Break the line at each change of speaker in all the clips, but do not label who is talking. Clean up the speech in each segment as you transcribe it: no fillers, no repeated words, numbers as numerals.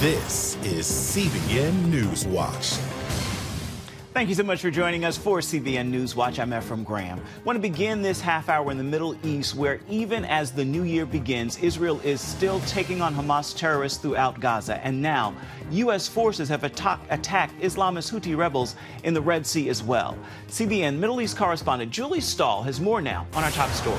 This is CBN NewsWatch.
Thank you so much for joining us for CBN NewsWatch. I'm Ephraim Graham. I want to begin this half hour in the Middle East, where even as the new year begins, Israel is still taking on Hamas terrorists throughout Gaza. And now, U.S. forces have attacked Islamist Houthi rebels in the Red Sea as well. CBN Middle East correspondent Julie Stahl has more now on our top story.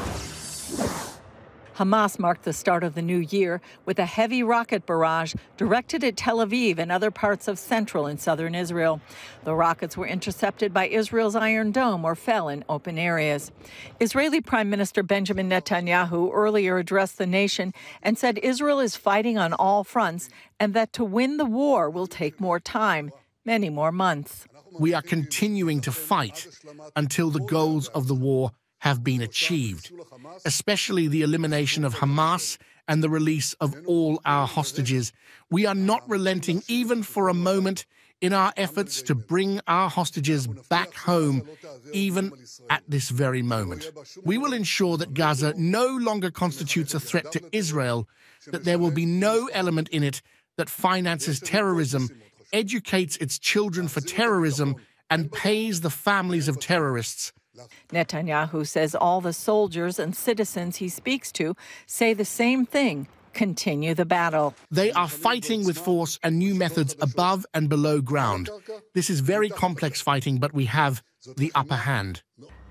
Hamas marked the start of the new year with a heavy rocket barrage directed at Tel Aviv and other parts of central and southern Israel. The rockets were intercepted by Israel's Iron Dome or fell in open areas. Israeli Prime Minister Benjamin Netanyahu earlier addressed the nation and said Israel is fighting on all fronts and that to win the war will take more time, many more months.
We are continuing to fight until the goals of the war have been achieved, especially the elimination of Hamas and the release of all our hostages. We are not relenting even for a moment in our efforts to bring our hostages back home, even at this very moment. We will ensure that Gaza no longer constitutes a threat to Israel, that there will be no element in it that finances terrorism, educates its children for terrorism, and pays the families of terrorists.
Netanyahu says all the soldiers and citizens he speaks to say the same thing: continue the battle.
They are fighting with force and new methods above and below ground. This is very complex fighting, but we have the upper hand.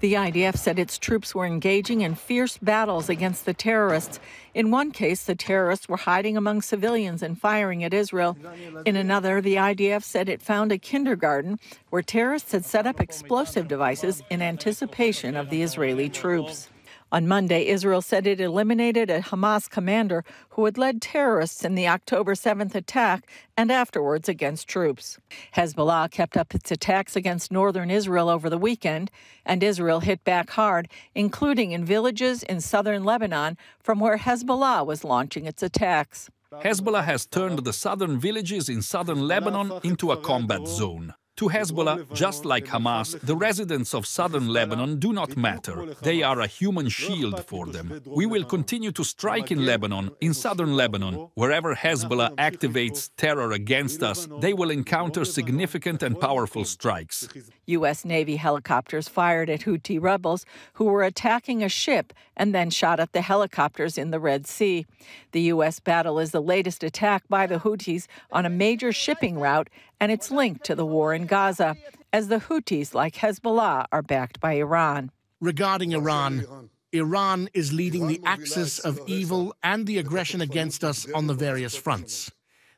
The IDF said its troops were engaging in fierce battles against the terrorists. In one case, the terrorists were hiding among civilians and firing at Israel. In another, the IDF said it found a kindergarten where terrorists had set up explosive devices in anticipation of the Israeli troops. On Monday, Israel said it eliminated a Hamas commander who had led terrorists in the October 7th attack and afterwards against troops. Hezbollah kept up its attacks against northern Israel over the weekend, and Israel hit back hard, including in villages in southern Lebanon, from where Hezbollah was launching its attacks.
Hezbollah has turned the southern villages in southern Lebanon into a combat zone. To Hezbollah, just like Hamas, the residents of southern Lebanon do not matter. They are a human shield for them. We will continue to strike in Lebanon, in southern Lebanon. Wherever Hezbollah activates terror against us, they will encounter significant and powerful strikes.
U.S. Navy helicopters fired at Houthi rebels who were attacking a ship and then shot at the helicopters in the Red Sea. The U.S. battle is the latest attack by the Houthis on a major shipping route, and it's linked to the war in Gaza, as the Houthis, like Hezbollah, are backed by Iran.
Regarding Iran, Iran is leading the axis of evil and the aggression against us on the various fronts.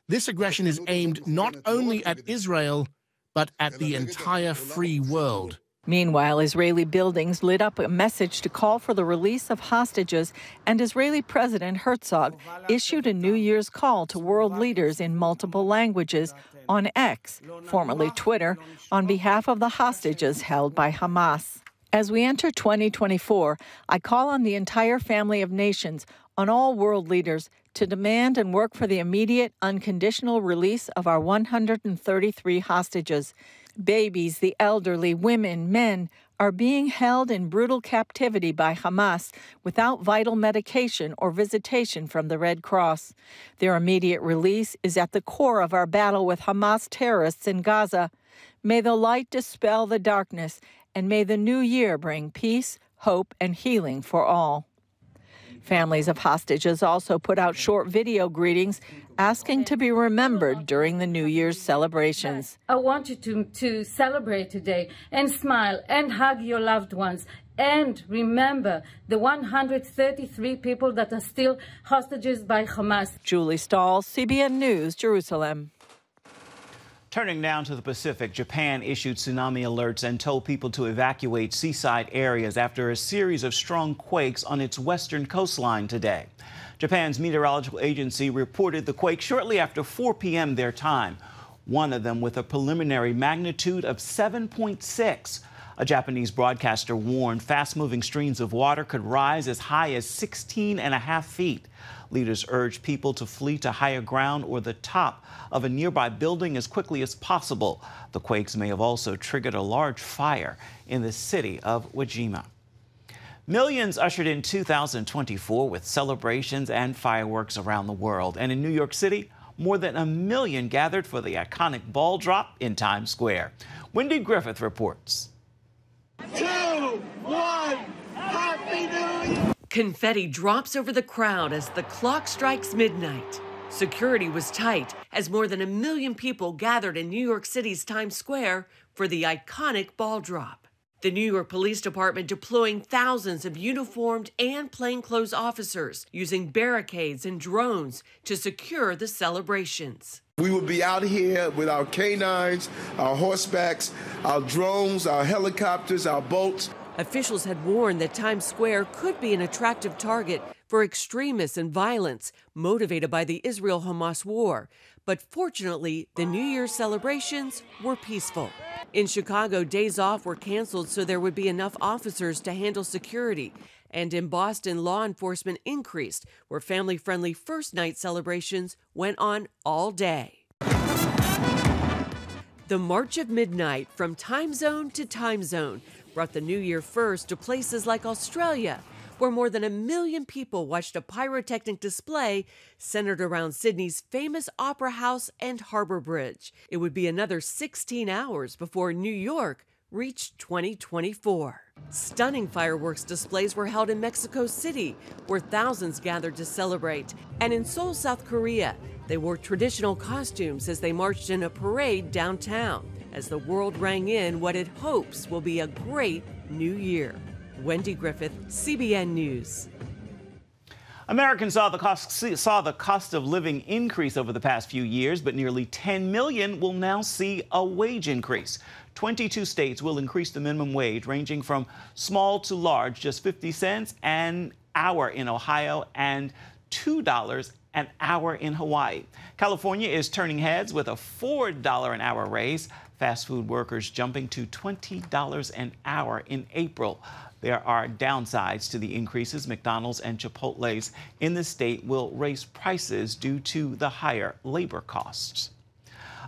This aggression is aimed not only at Israel, but at the entire free world.
Meanwhile, Israeli buildings lit up a message to call for the release of hostages, and Israeli President Herzog issued a New Year's call to world leaders in multiple languages on X, formerly Twitter, on behalf of the hostages held by Hamas. As we enter 2024, I call on the entire family of nations, on all world leaders, to demand and work for the immediate, unconditional release of our 133 hostages. Babies, the elderly, women, men are being held in brutal captivity by Hamas without vital medication or visitation from the Red Cross. Their immediate release is at the core of our battle with Hamas terrorists in Gaza. May the light dispel the darkness, and may the new year bring peace, hope, and healing for all. Families of hostages also put out short video greetings asking to be remembered during the New Year's celebrations.
I want you to celebrate today and smile and hug your loved ones and remember the 133 people that are still hostages by Hamas.
Julie Stahl, CBN News, Jerusalem.
Turning now to the Pacific, Japan issued tsunami alerts and told people to evacuate seaside areas after a series of strong quakes on its western coastline today. Japan's meteorological agency reported the quake shortly after 4 p.m. their time, one of them with a preliminary magnitude of 7.6. A Japanese broadcaster warned fast-moving streams of water could rise as high as 16.5 feet. Leaders urged people to flee to higher ground or the top of a nearby building as quickly as possible. The quakes may have also triggered a large fire in the city of Wajima. Millions ushered in 2024 with celebrations and fireworks around the world. And in New York City, more than 1 million gathered for the iconic ball drop in Times Square. Wendy Griffith reports.
2, 1, Happy New Year!
Confetti drops over the crowd as the clock strikes midnight. Security was tight as more than 1 million people gathered in New York City's Times Square for the iconic ball drop. The New York Police Department deploying thousands of uniformed and plainclothes officers using barricades and drones to secure the celebrations.
We will be out here with our canines, our horsebacks, our drones, our helicopters, our boats.
Officials had warned that Times Square could be an attractive target for extremists and violence motivated by the Israel-Hamas war. But fortunately, the New Year's celebrations were peaceful. In Chicago, days off were canceled so there would be enough officers to handle security. And in Boston, law enforcement increased, where family-friendly first night celebrations went on all day. The March of Midnight from time zone to time zone brought the New Year first to places like Australia, where more than 1 million people watched a pyrotechnic display centered around Sydney's famous Opera House and Harbour Bridge. It would be another 16 hours before New York reached 2024. Stunning fireworks displays were held in Mexico City, where thousands gathered to celebrate. And in Seoul, South Korea, they wore traditional costumes as they marched in a parade downtown, as the world rang in what it hopes will be a great new year. Wendy Griffith, CBN News.
Americans saw the cost of living increase over the past few years, but nearly 10 million will now see a wage increase. 22 states will increase the minimum wage, ranging from small to large, just 50 cents an hour in Ohio and $2 an hour in Hawaii. California is turning heads with a $4 an hour raise. Fast food workers jumping to $20 an hour in April. There are downsides to the increases. McDonald's and Chipotle's in the state will raise prices due to the higher labor costs.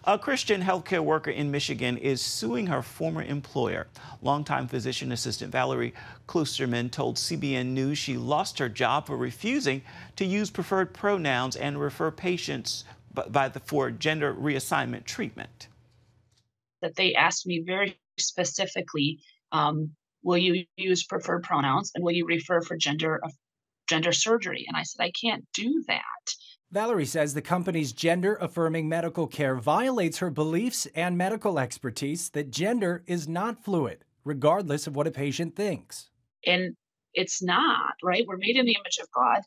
A Christian healthcare worker in Michigan is suing her former employer. Longtime physician assistant Valerie Klusterman told CBN News she lost her job for refusing to use preferred pronouns and refer patients for gender reassignment treatment.
That they asked me very specifically, will you use preferred pronouns and will you refer for gender surgery? And I said, I can't do that.
Valerie says the company's gender-affirming medical care violates her beliefs and medical expertise that gender is not fluid, regardless of what a patient thinks.
And it's not, right? We're made in the image of God.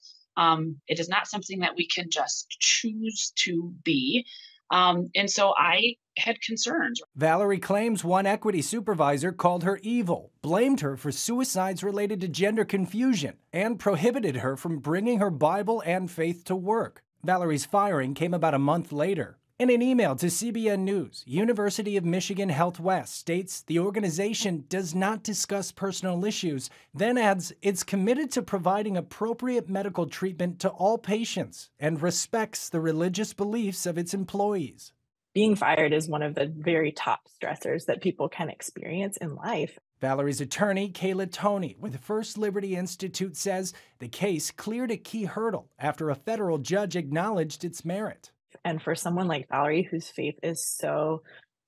It is not something that we can just choose to be. And so I had concerns.
Valerie claims one equity supervisor called her evil, blamed her for suicides related to gender confusion, and prohibited her from bringing her Bible and faith to work. Valerie's firing came about a month later. In an email to CBN News, University of Michigan Health West states the organization does not discuss personal issues, then adds it's committed to providing appropriate medical treatment to all patients and respects the religious beliefs of its employees.
Being fired is one of the very top stressors that people can experience in life.
Valerie's attorney, Kayla Toney, with the First Liberty Institute, says the case cleared a key hurdle after a federal judge acknowledged its merit.
And for someone like Valerie, whose faith is so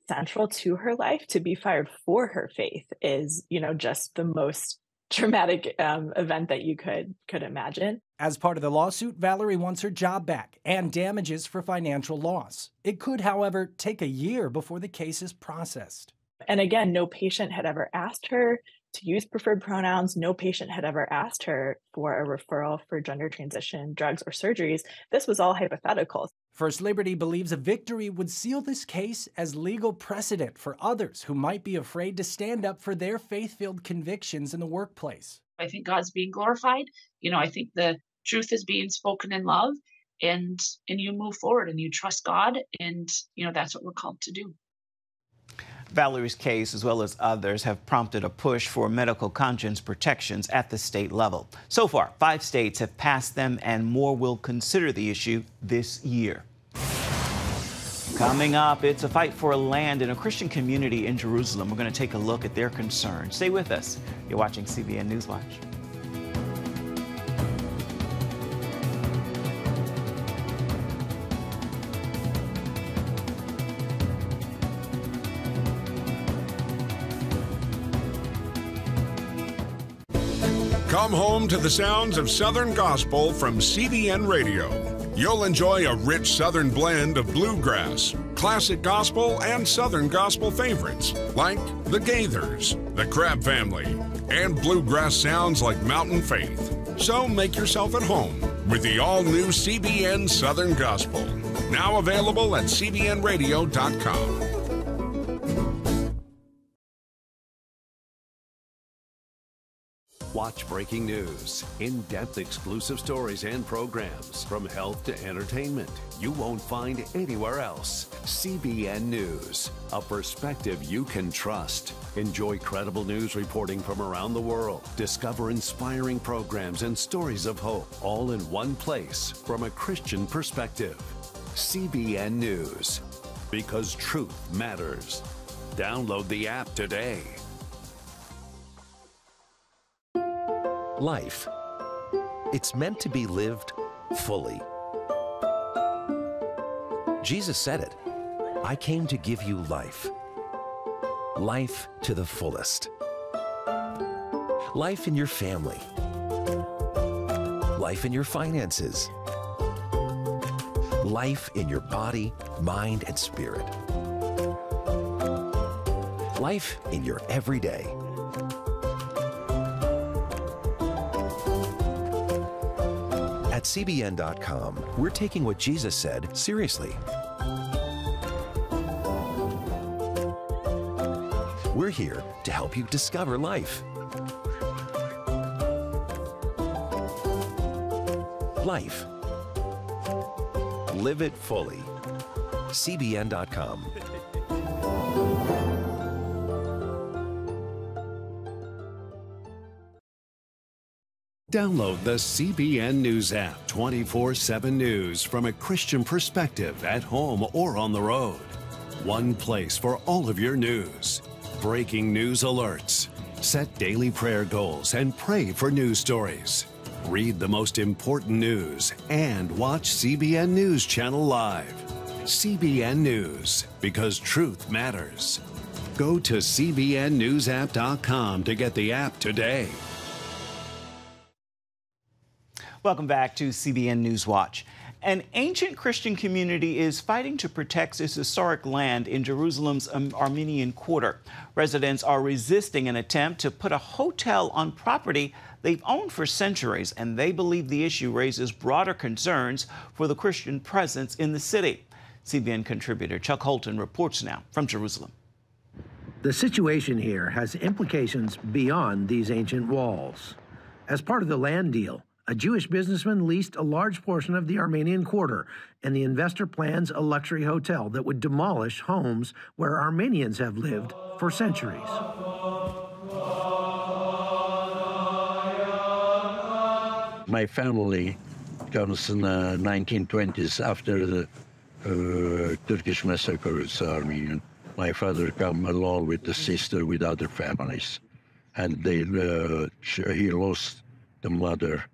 central to her life, to be fired for her faith is, just the most traumatic event that you could imagine.
As part of the lawsuit, Valerie wants her job back and damages for financial loss. It could, however, take a year before the case is processed.
And again, no patient had ever asked her to use preferred pronouns. No patient had ever asked her for a referral for gender transition drugs or surgeries. This was all hypothetical.
First Liberty believes a victory would seal this case as legal precedent for others who might be afraid to stand up for their faith-filled convictions in the workplace.
I think God's being glorified. I think the truth is being spoken in love, and you move forward and you trust God, and that's what we're called to do.
Valerie's case, as well as others, have prompted a push for medical conscience protections at the state level. So far, 5 states have passed them, and more will consider the issue this year. Coming up, it's a fight for land in a Christian community in Jerusalem. We're going to take a look at their concerns. Stay with us. You're watching CBN NewsWatch.
Come home to the sounds of Southern Gospel from CBN Radio. You'll enjoy a rich Southern blend of bluegrass, classic gospel, and Southern gospel favorites like the Gaithers, the Crab Family, and bluegrass sounds like Mountain Faith. So make yourself at home with the all-new CBN Southern Gospel. Now available at cbnradio.com.
Watch breaking news, in-depth exclusive stories and programs, from health to entertainment, you won't find anywhere else. CBN News, a perspective you can trust. Enjoy credible news reporting from around the world. Discover inspiring programs and stories of hope, all in one place from a Christian perspective. CBN News, because truth matters. Download the app today.
Life. It's meant to be lived fully. Jesus said it. I came to give you life. Life to the fullest. Life in your family. Life in your finances. Life in your body, mind, and spirit. Life in your everyday. At CBN.com, we're taking what Jesus said seriously. We're here to help you discover life. Life. Live it fully. CBN.com.
Download the CBN News app, 24/7 news from a Christian perspective at home or on the road. One place for all of your news. Breaking news alerts. Set daily prayer goals and pray for news stories. Read the most important news and watch CBN News Channel live. CBN News, because truth matters. Go to cbnnewsapp.com to get the app today.
Welcome back to CBN NewsWatch. An ancient Christian community is fighting to protect its historic land in Jerusalem's Armenian Quarter. Residents are resisting an attempt to put a hotel on property they've owned for centuries, and they believe the issue raises broader concerns for the Christian presence in the city. CBN contributor Chuck Holton reports now from Jerusalem.
The situation here has implications beyond these ancient walls. As part of the land deal, a Jewish businessman leased a large portion of the Armenian Quarter, and the investor plans a luxury hotel that would demolish homes where Armenians have lived for centuries.
My family comes in the 1920s after the Turkish massacres Armenian. My father came along with the sister with other families, and he lost the mother.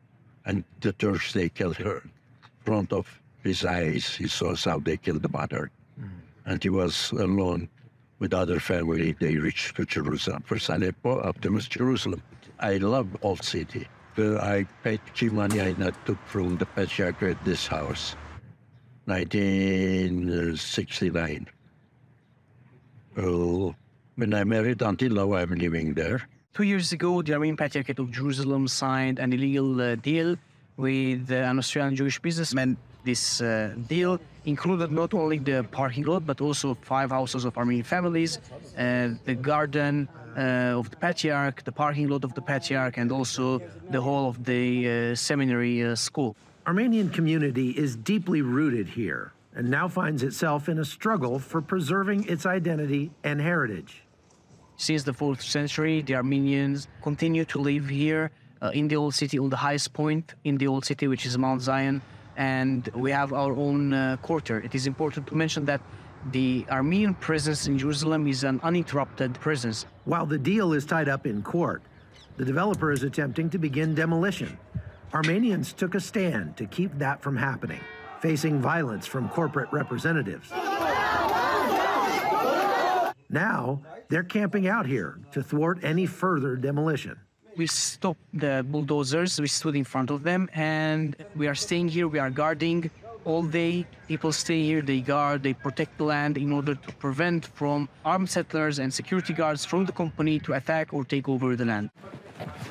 And the Turks, they killed her in front of his eyes. He saw how they killed the mother. And he was alone with other family. They reached to Jerusalem. First Aleppo, afterwards Jerusalem. I love old city. I paid key money I took from the patriarch at this house, 1969. When I married, until now I'm living there.
2 years ago, the Armenian Patriarchate of Jerusalem signed an illegal deal with an Australian Jewish businessman. This deal included not only the parking lot, but also 5 houses of Armenian families, the garden of the Patriarch, the parking lot of the Patriarch, and also the hall of the seminary school.
Armenian community is deeply rooted here and now finds itself in a struggle for preserving its identity and heritage.
Since the 4th century, the Armenians continue to live here in the Old City, on the highest point in the Old City, which is Mount Zion, and we have our own quarter. It is important to mention that the Armenian presence in Jerusalem is an uninterrupted presence.
While the deal is tied up in court, the developer is attempting to begin demolition. Armenians took a stand to keep that from happening, facing violence from corporate representatives. Now, they're camping out here to thwart any further demolition.
We stopped the bulldozers. We stood in front of them, and we are staying here. We are guarding all day. People stay here, they guard, they protect the land in order to prevent from armed settlers and security guards from the company to attack or take over the land.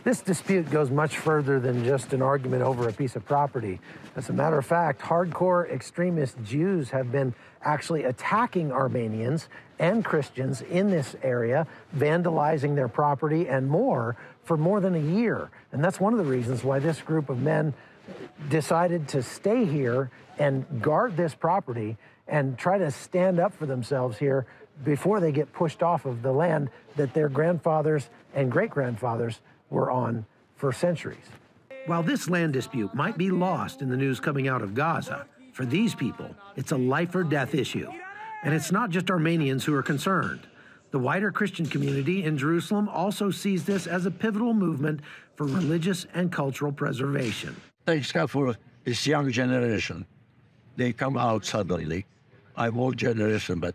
This dispute goes much further than just an argument over a piece of property. As a matter of fact, hardcore extremist Jews have been actually attacking Armenians and Christians in this area, vandalizing their property and more for more than a year. And that's one of the reasons why this group of men decided to stay here and guard this property and try to stand up for themselves here before they get pushed off of the land that their grandfathers and great-grandfathers were on for centuries. While this land dispute might be lost in the news coming out of Gaza, for these people, it's a life or death issue. And it's not just Armenians who are concerned. The wider Christian community in Jerusalem also sees this as a pivotal movement for religious and cultural preservation.
Thanks God for this young generation. They come out suddenly. I'm old generation, but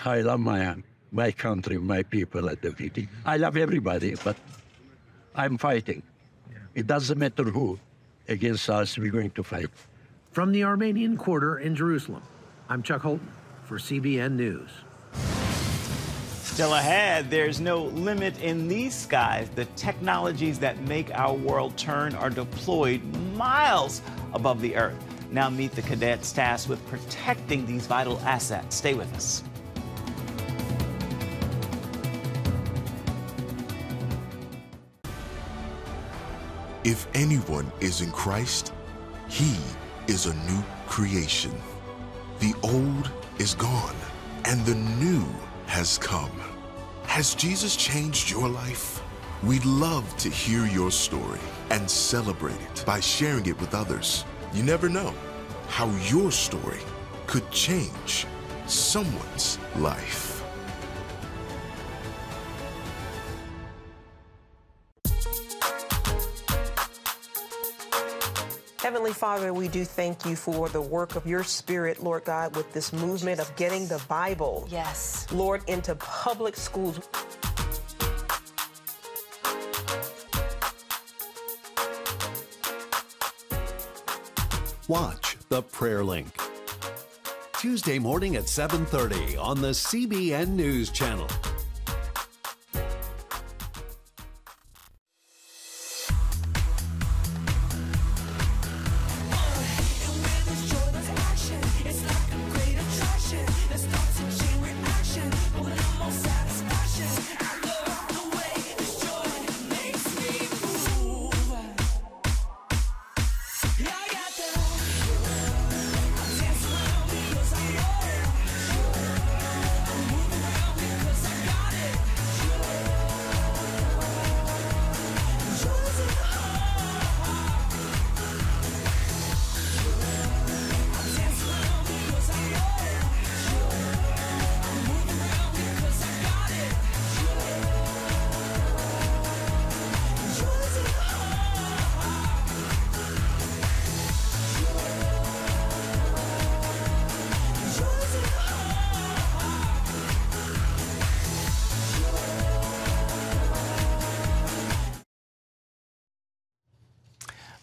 I love my country, my people at the meeting. I love everybody, but I'm fighting. It doesn't matter who against us, we're going to fight.
From the Armenian Quarter in Jerusalem, I'm Chuck Holton for CBN News.
Still ahead, there's no limit in these skies. The technologies that make our world turn are deployed miles above the Earth. Now meet the cadets tasked with protecting these vital assets. Stay with us.
If anyone is in Christ, he is a new creation. The old is gone, and the new has come. Has Jesus changed your life? We'd love to hear your story and celebrate it by sharing it with others. You never know how your story could change someone's life.
Heavenly Father, we do thank you for the work of your Spirit, Lord God, with this movement of getting the Bible, yes, Lord, into public schools.
Watch The Prayer Link. Tuesday morning at 7:30 on the CBN News Channel.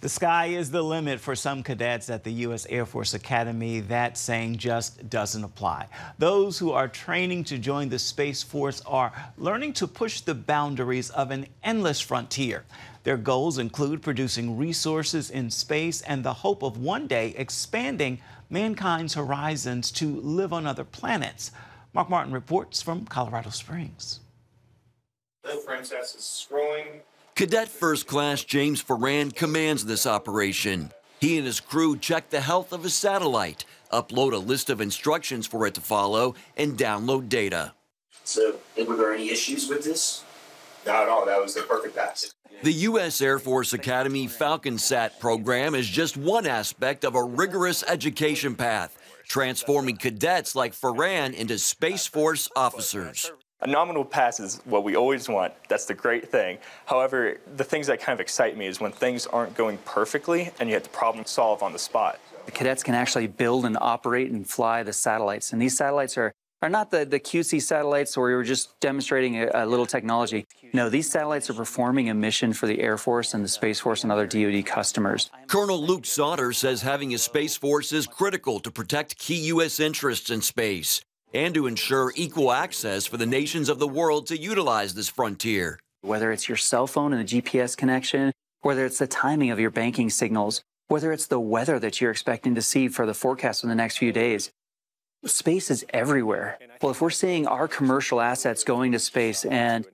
The sky is the limit for some cadets at the U.S. Air Force Academy. That saying just doesn't apply. Those who are training to join the Space Force are learning to push the boundaries of an endless frontier. Their goals include producing resources in space and the hope of one day expanding mankind's horizons to live on other planets. Mark Martin reports from Colorado Springs.
The Princess is scrolling.
Cadet First Class James Ferran commands this operation. He and his crew check the health of a satellite, upload a list of instructions for it to follow, and download data.
So, were there any issues with this?
Not at all. That was the perfect pass.
The U.S. Air Force Academy FalconSat program is just one aspect of a rigorous education path, transforming cadets like Ferran into Space Force officers.
A nominal pass is what we always want. That's the great thing. However, the things that kind of excite me is when things aren't going perfectly and you have to problem solve on the spot.
The cadets can actually build and operate and fly the satellites. And these satellites are
are not the cutesy satellites where we were just demonstrating a little technology. No, these satellites are performing a mission for the Air Force and the Space Force and other DoD customers.
Colonel Luke Sauter says having a Space Force is critical to protect key U.S. interests in space and to ensure equal access for the nations of the world to utilize this frontier.
Whether it's your cell phone and the GPS connection, whether it's the timing of your banking signals, whether it's the weather that you're expecting to see for the forecast in the next few days. Space is everywhere. Well, if we're seeing our commercial assets going to space and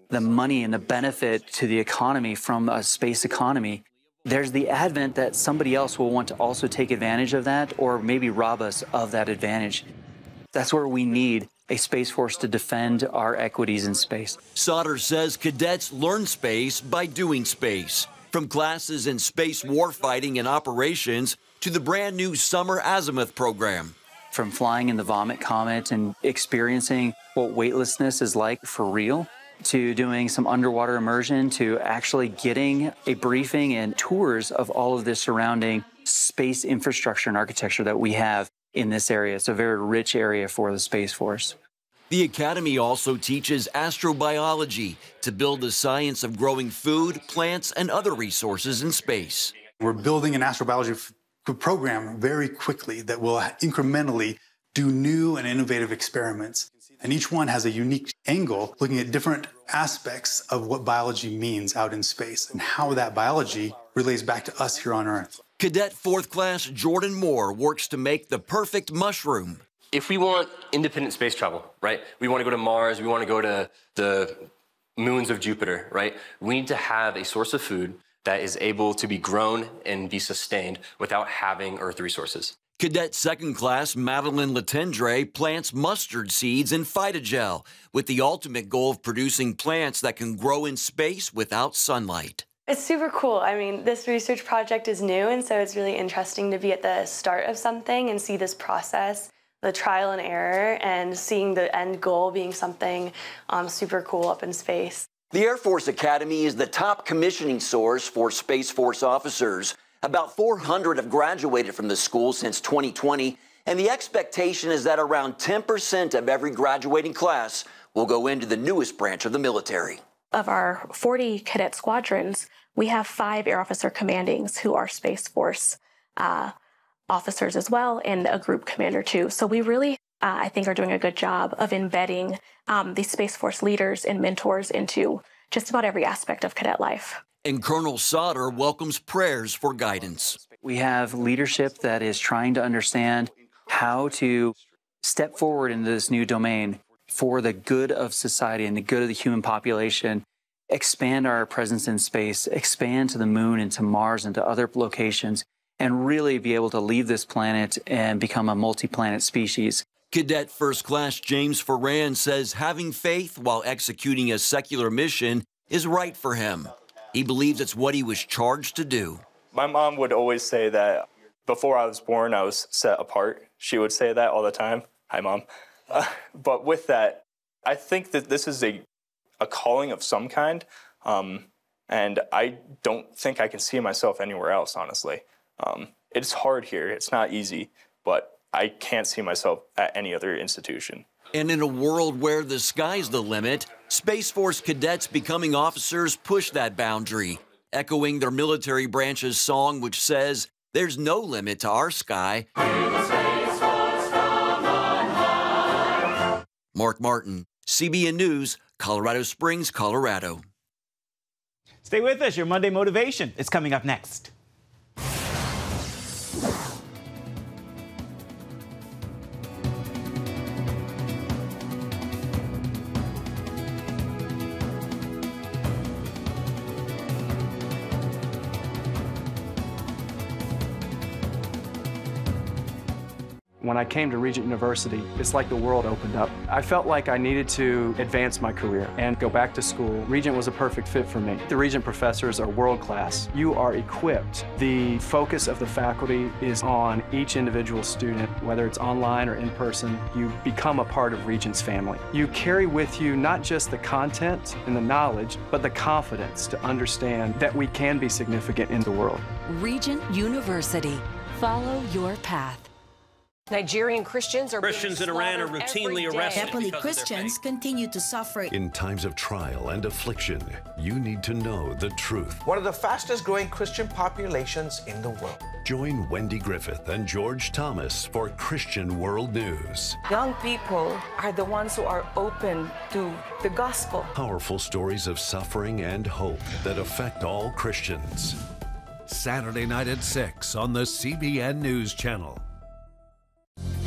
the money and the benefit to the economy from a space economy, there's the advent that somebody else will want to also take advantage of that or maybe rob us of that advantage. That's where we need a Space Force to defend our equities in space.
Sauter says cadets learn space by doing space, from classes in space warfighting and operations to the brand new summer azimuth program.
From flying in the Vomit Comet and experiencing what weightlessness is like for real, to doing some underwater immersion, to actually getting a briefing and tours of all of this surrounding space infrastructure and architecture that we have in this area. It's a very rich area for the Space Force.
The Academy also teaches astrobiology to build the science of growing food, plants, and other resources in space.
We're building an astrobiology program very quickly that will incrementally do new and innovative experiments. And each one has a unique angle looking at different aspects of what biology means out in space and how that biology relates back to us here on Earth.
Cadet 4th Class Jordan Moore works to make the perfect mushroom.
If we want independent space travel, right? We want to go to Mars, we want to go to the moons of Jupiter, right? We need to have a source of food that is able to be grown and be sustained without having Earth resources.
Cadet 2nd Class Madeline Latendre plants mustard seeds in phytogel with the ultimate goal of producing plants that can grow in space without sunlight.
It's super cool. I mean, this research project is new, and so it's really interesting to be at the start of something and see this process, the trial and error, and seeing the end goal being something super cool up in space.
The Air Force Academy is the top commissioning source for Space Force officers. About 400 have graduated from the school since 2020, and the expectation is that around 10% of every graduating class will go into the newest branch of the military.
Of our 40 cadet squadrons, we have 5 Air Officer Commandings who are Space Force officers as well, and a group commander too. So we really, I think, are doing a good job of embedding these Space Force leaders and mentors into just about every aspect of cadet life.
And Colonel Sauter welcomes prayers for guidance.
We have leadership that is trying to understand how to step forward into this new domain for the good of society and the good of the human population, expand our presence in space, expand to the moon and to Mars and to other locations, and really be able to leave this planet and become a multi-planet species.
Cadet 1st Class James Ferran says having faith while executing a secular mission is right for him. He believes it's what he was charged to do.
My mom would always say that before I was born, I was set apart. She would say that all the time. Hi, Mom. But with that, I think that this is a calling of some kind, and I don't think I can see myself anywhere else, honestly. It's hard here. It's not easy, but I can't see myself at any other institution.
And in a world where the sky's the limit, Space Force cadets becoming officers push that boundary, echoing their military branch's song, which says, "There's no limit to our sky." Mark Martin, CBN News, Colorado Springs, Colorado.
Stay with us. Your Monday Motivation is coming up next.
When I came to Regent University, it's like the world opened up. I felt like I needed to advance my career and go back to school. Regent was a perfect fit for me. The Regent professors are world-class. You are equipped. The focus of the faculty is on each individual student, whether it's online or in person. You become a part of Regent's family. You carry with you not just the content and the knowledge, but the confidence to understand that we can be significant in the world.
Regent University. Follow your path.
Nigerian Christians are
Christians in Iran are routinely arrested.
Nepali Christians continue to suffer.
In times of trial and affliction, you need to know the truth.
One of the fastest growing Christian populations in the world.
Join Wendy Griffith and George Thomas for Christian World News.
Young people are the ones who are open to the gospel.
Powerful stories of suffering and hope that affect all Christians. Saturday night at 6 on the CBN News Channel.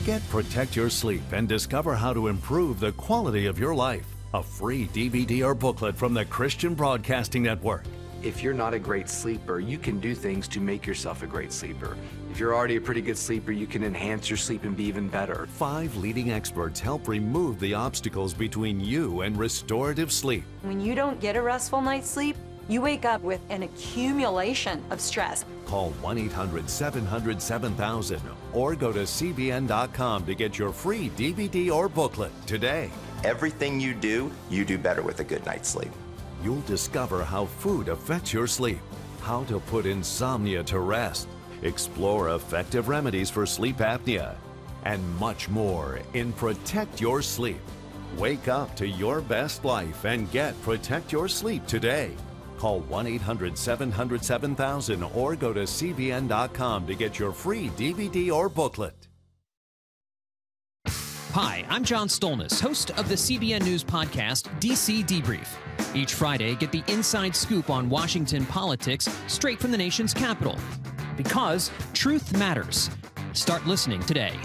Get Protect Your Sleep and discover how to improve the quality of your life. A free DVD or booklet from the Christian Broadcasting Network.
If you're not a great sleeper, you can do things to make yourself a great sleeper. If you're already a pretty good sleeper, you can enhance your sleep and be even better.
5 leading experts help remove the obstacles between you and restorative sleep.
When you don't get a restful night's sleep, you wake up with an accumulation of stress.
Call 1-800-700-7000 or go to cbn.com to get your free DVD or booklet today.
Everything you do better with a good night's sleep.
You'll discover how food affects your sleep, how to put insomnia to rest, explore effective remedies for sleep apnea, and much more in Protect Your Sleep. Wake up to your best life and get Protect Your Sleep today. Call 1-800-700-7000 or go to cbn.com to get your free DVD or booklet.
Hi, I'm John Stolnis, host of the CBN News podcast, DC Debrief. Each Friday, get the inside scoop on Washington politics straight from the nation's capital. Because truth matters. Start listening today.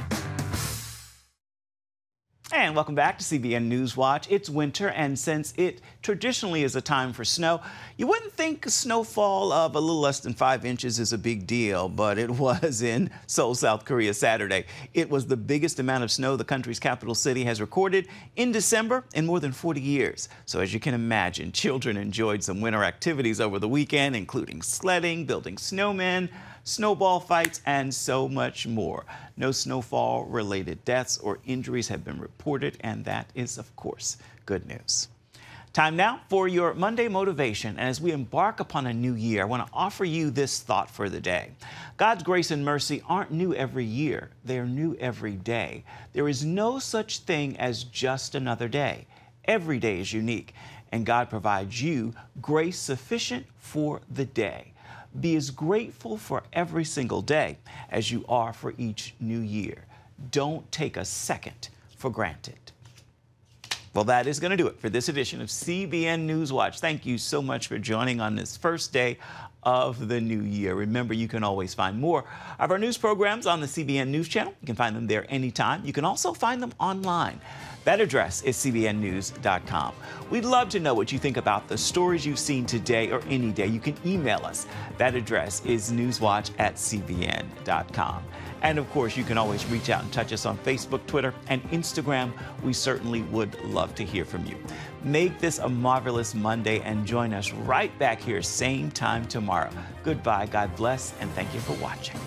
And welcome back to CBN NewsWatch. It's winter, and since it traditionally is a time for snow, you wouldn't think a snowfall of a little less than 5 inches is a big deal, but it was in Seoul, South Korea Saturday. It was the biggest amount of snow the country's capital city has recorded in December in more than 40 years. So as you can imagine, children enjoyed some winter activities over the weekend, including sledding, building snowmen, snowball fights, and so much more. No snowfall-related deaths or injuries have been reported, and that is, of course, good news. Time now for your Monday motivation. And as we embark upon a new year, I want to offer you this thought for the day. God's grace and mercy aren't new every year. They are new every day. There is no such thing as just another day. Every day is unique, and God provides you grace sufficient for the day. Be as grateful for every single day as you are for each new year. Don't take a second for granted. Well, that is going to do it for this edition of CBN NewsWatch. Thank you so much for joining on this first day of the new year. Remember, you can always find more of our news programs on the CBN News Channel. You can find them there anytime. You can also find them online. That address is cbnnews.com. We'd love to know what you think about the stories you've seen today or any day. You can email us. That address is newswatch@cbn.com. And of course, you can always reach out and touch us on Facebook, Twitter, and Instagram. We certainly would love to hear from you. Make this a marvelous Monday and join us right back here, same time tomorrow. Goodbye, God bless, and thank you for watching.